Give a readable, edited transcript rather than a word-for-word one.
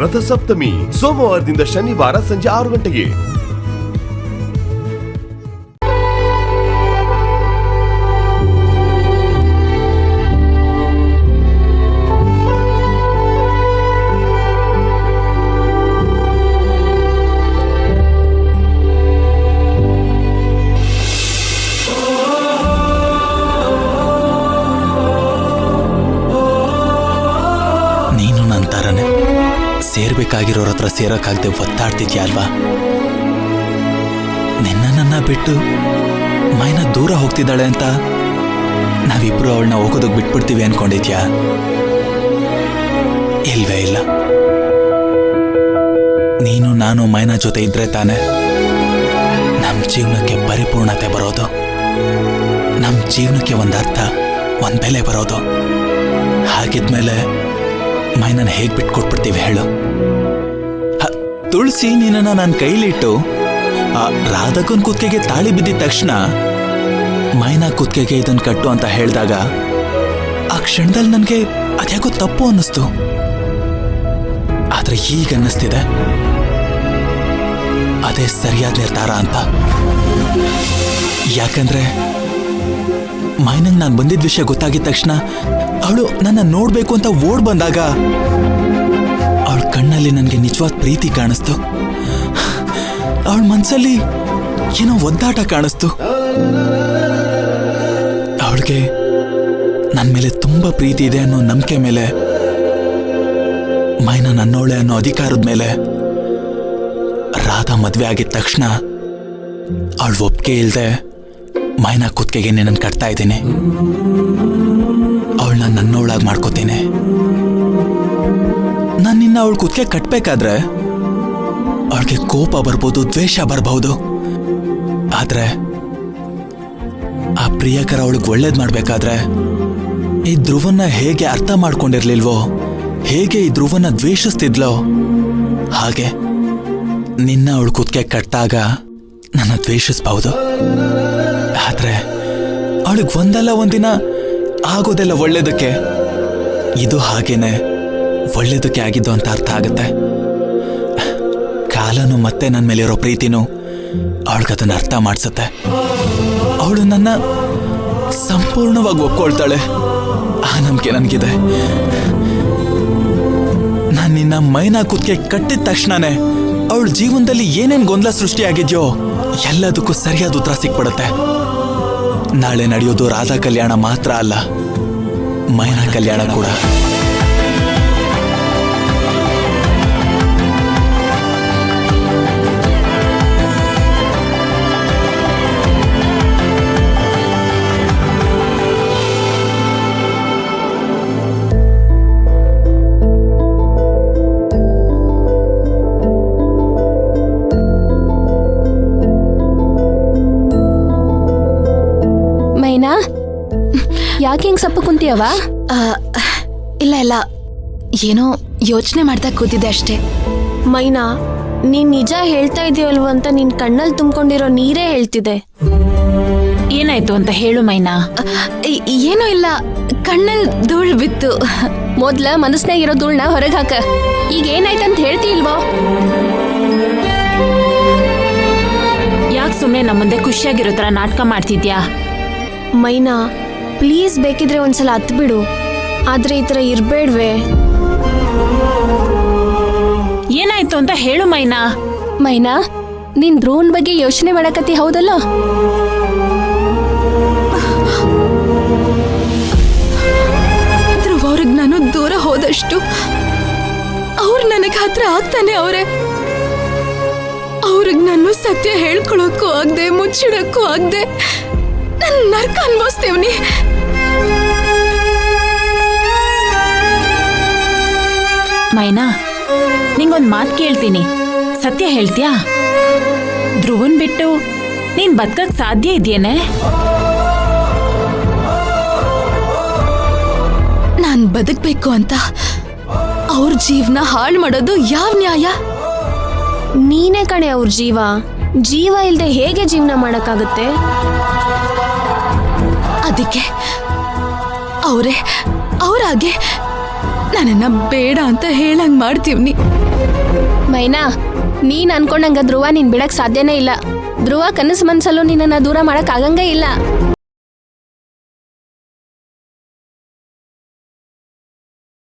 ರಥಸಪ್ತಮಿ ಸೋಮವಾರದಿಂದ ಶನಿವಾರ ಸಂಜೆ 6 ಗಂಟೆಗೆ. ಸೇರ್ಬೇಕಾಗಿರೋರ ಹತ್ರ ಸೇರಕ್ಕಾಗದೆ ಒತ್ತಾಡ್ತಿದ್ಯಾ ಅಲ್ವಾ? ನನ್ನ ಬಿಟ್ಟು ಮೈನಾ ದೂರ ಹೋಗ್ತಿದ್ದಾಳೆ ಅಂತ ನಾವಿಬ್ರು ಅವಳನ್ನ ಹೋಗೋದಕ್ಕೆ ಬಿಟ್ಬಿಡ್ತೀವಿ ಅನ್ಕೊಂಡಿದ್ಯಾ? ಇಲ್ವೇ ಇಲ್ಲ. ನೀನು ನಾನು ಮೈನಾ ಜೊತೆ ಇದ್ರೆ ತಾನೆ ನಮ್ಮ ಜೀವನಕ್ಕೆ ಪರಿಪೂರ್ಣತೆ ಬರೋದು, ನಮ್ಮ ಜೀವನಕ್ಕೆ ಒಂದು ಅರ್ಥ, ಒಂದು ಬೆಲೆ ಬರೋದು. ಹಾಗಿದ್ಮೇಲೆ ಮೈನನ್ ಹೇಗ್ ಬಿಟ್ಕೊಟ್ಬಿಡ್ತೀವಿ ಹೇಳು? ತುಳಸಿ ನೀನನ್ನ ನನ್ನ ಕೈಲಿಟ್ಟು ರಾಧಕನ್ ಕುತ್ತಿಗೆಗೆ ತಾಳಿ ಬಿದ್ದಿದ ತಕ್ಷಣ ಮೈನಾ ಕುತ್ತಿಗೆಗೆ ಇದನ್ನ ಕಟ್ಟು ಅಂತ ಹೇಳಿದಾಗ ಆ ಕ್ಷಣದಲ್ಲಿ ನನಗೆ ಅದ್ಯಾಕೋ ತಪ್ಪು ಅನ್ನಿಸ್ತು. ಆದ್ರೆ ಈಗ ಅನ್ನಿಸ್ತಿದೆ ಅದೇ ಸರಿಯಾದ ನಿರ್ಧಾರ ಅಂತ. ಯಾಕಂದ್ರೆ ಮೈನಂಗ್ ನಾನು ಬಂದಿದ್ದ ವಿಷಯ ಗೊತ್ತಾಗಿದ ತಕ್ಷಣ ಅವಳು ನನ್ನ ನೋಡ್ಬೇಕು ಅಂತ ಓಡ್ ಬಂದಾಗ ಅವಳ ಕಣ್ಣಲ್ಲಿ ನನಗೆ ನಿಜವಾದ ಪ್ರೀತಿ ಕಾಣಿಸ್ತು. ಅವಳ ಮನ್ಸಲ್ಲಿ ಏನೋ ಒದ್ದಾಟ ಕಾಣಿಸ್ತು. ಅವಳಿಗೆ ನನ್ನ ಮೇಲೆ ತುಂಬಾ ಪ್ರೀತಿ ಇದೆ ಅನ್ನೋ ನಂಬಿಕೆ ಮೇಲೆ, ಮೈನಾ ನನ್ನೋಳೆ ಅನ್ನೋ ಅಧಿಕಾರದ ಮೇಲೆ ರಾಧಾ ಮದ್ವೆ ಆಗಿದ ತಕ್ಷಣ ಅವಳು ಒಪ್ಪಿಗೆ ಇಲ್ದೆ ಮೈನಾ ಕುತ್ತಿಗೆಗೆ ನಿನ್ನನ್ನು ಕಟ್ತಾ ಇದ್ದೀನಿ. ಅವಳನ್ನ ನನ್ನವಳಾಗಿ ಮಾಡ್ಕೋತೀನಿ. ನಾನು ನಿನ್ನ ಅವಳ ಕುತ್ತಿಗೆ ಕಟ್ಬೇಕಾದ್ರೆ ಅವಳಿಗೆ ಕೋಪ ಬರ್ಬೋದು, ದ್ವೇಷ ಬರ್ಬಹುದು. ಆದ್ರೆ ಆ ಪ್ರಿಯಕರ ಅವಳಿಗೆ ಒಳ್ಳೇದ್ ಮಾಡ್ಬೇಕಾದ್ರೆ ಈ ಧ್ರುವನ್ನ ಹೇಗೆ ಅರ್ಥ ಮಾಡ್ಕೊಂಡಿರ್ಲಿಲ್ವೋ, ಹೇಗೆ ಈ ಧ್ರುವನ್ನ ದ್ವೇಷಿಸ್ತಿದ್ಲೋ, ಹಾಗೆ ನಿನ್ನ ಅವಳ ಕುತ್ತಿಗೆ ಕಟ್ಟಾಗ ನನ್ನ ದ್ವೇಷಿಸಬಹುದು. ಆದ್ರೆ ಅವಳಿಗೆ ಒಂದಲ್ಲ ಒಂದಿನ ಆಗೋದೆಲ್ಲ ಒಳ್ಳೇದಕ್ಕೆ, ಇದು ಹಾಗೇನೆ ಒಳ್ಳೇದಕ್ಕೆ ಆಗಿದ್ದು ಅಂತ ಅರ್ಥ ಆಗುತ್ತೆ. ಕಾಲನು ಮತ್ತೆ ನನ್ನ ಮೇಲಿರೋ ಪ್ರೀತಿನೂ ಅವಳಿಗದನ್ನ ಅರ್ಥ ಮಾಡಿಸುತ್ತೆ. ಅವಳು ನನ್ನ ಸಂಪೂರ್ಣವಾಗಿ ಒಪ್ಕೊಳ್ತಾಳೆ, ಆ ನಂಬಿಕೆ ನನಗಿದೆ. ನಾನು ನಿನ್ನ ಮೈನಾ ಕುತ್ತಿಗೆ ಕಟ್ಟಿದ ತಕ್ಷಣನೇ ಅವಳ ಜೀವನದಲ್ಲಿ ಏನೇನು ಗೊಂದಲ ಸೃಷ್ಟಿಯಾಗಿದ್ಯೋ ಎಲ್ಲದಕ್ಕೂ ಸರಿಯಾದ ಉತ್ತರ ಸಿಕ್ಬಿಡುತ್ತೆ. ನಾಳೆ ನಡೆಯೋದು ರಾಧಾ ಕಲ್ಯಾಣ ಮಾತ್ರ ಅಲ್ಲ, ಮೈನಾ ಕಲ್ಯಾಣ ಕೂಡ. ಯಾಕೆ ಹಿಂಗ್ ಸಪ್ಪ ಕುಂತಿಯವ? ಇಲ್ಲ ಇಲ್ಲ, ಏನೋ ಯೋಚನೆ ಮಾಡ್ತಾ ಕೂತಿದ್ದೆ ಅಷ್ಟೇ. ಮೈನಾ, ನೀನ್ ನಿಜ ಹೇಳ್ತಾ ಇದೀವಲ್ವ ಅಂತ ನಿನ್ ಕಣ್ಣಲ್ಲಿ ತುಂಬಿಕೊಂಡಿರೋ ನೀರೇ ಹೇಳ್ತಿದೆ. ಏನಾಯ್ತು ಅಂತ ಹೇಳು ಮೈನಾ. ಏನೂ ಇಲ್ಲ, ಕಣ್ಣಲ್ಲಿ ಧೂಳ್ ಬಿತ್ತು. ಮೊದ್ಲ ಮನಸ್ನಾಗಿರೋ ಧೂಳ್ನ ಹೊರಗೆ ಹಾಕ. ಈಗ ಏನಾಯ್ತಂತ ಹೇಳ್ತಿ ಇಲ್ವೋ? ಯಾಕೆ ಸುಮ್ಮನೆ ನಮ್ಮ ಮುಂದೆ ಖುಷಿಯಾಗಿರೋ ತರ ನಾಟಕ ಮಾಡ್ತಿದ್ಯಾ? ಮೈನಾ ಪ್ಲೀಸ್, ಬೇಕಿದ್ರೆ ಒಂದ್ಸಲ ಹತ್ತು ಬಿಡು, ಆದ್ರೆ ಈ ತರ ಇರ್ಬೇಡ್ವೆ. ಏನಾಯ್ತು ಅಂತ ಹೇಳು ಮೈನಾ. ಮೈನಾ, ನೀನ್ ಧ್ರುವನ್ ಬಗ್ಗೆ ಯೋಚನೆ ಮಾಡಕತ್ತಿ ಹೌದಲ್ಲ? ಧ್ರುವ ಅವ್ರಿಗೆ ನಾನು ದೂರ ಹೋದಷ್ಟು ಅವ್ರು ನನಗೆ ಹತ್ರ ಆಗ್ತಾನೆ ಅವ್ರೆ. ಅವ್ರಿಗೆ ನಾನು ಸತ್ಯ ಹೇಳ್ಕೊಳಕ್ಕೂ ಆಗದೆ, ಮುಚ್ಚಿಡಕ್ಕೂ ಆಗದೆ ನನ್ನ ನರ್ಕ ಅನ್ಭವಿಸ್ತೇವ್ನಿ. ಮೈನಾ, ನಿಂಗೊಂದು ಮಾತು ಕೇಳ್ತೀನಿ, ಸತ್ಯ ಹೇಳ್ತೀಯಾ? ಧ್ರುವನ್ ಬಿಟ್ಟು ನೀನ್ ಬದುಕಕ್ ಸಾಧ್ಯ ಇದೆಯೇನೆ? ನಾನ್ ಬದುಕ್ಬೇಕು ಅಂತ ಅವ್ರ ಜೀವನ ಹಾಳು ಮಾಡೋದು ಯಾವ ನ್ಯಾಯ? ನೀನೇ ಕಣೆ ಅವ್ರ ಜೀವ. ಜೀವ ಇಲ್ದೆ ಹೇಗೆ ಜೀವನ ಮಾಡಕ್ಕಾಗುತ್ತೆ? ಅದಕ್ಕೆ ಅವ್ರಾಗೆ ನನ್ನನ್ನ ಬೇಡ ಅಂತ ಹೇಳಂಗ್ ಮಾಡ್ತೀವ್ನಿ. ಮೈನಾ, ನೀನ್ ಅನ್ಕೊಂಡಂಗ ಧ್ರುವ ನೀನ್ ಬಿಡಕ್ ಸಾಧ್ಯನೇ ಇಲ್ಲ. ಧ್ರುವ ಕನಸು ಮನ್ಸಲ್ಲೂ ನಿನ್ನನ್ನ ದೂರ ಮಾಡಕ್ ಆಗಂಗೇ ಇಲ್ಲ.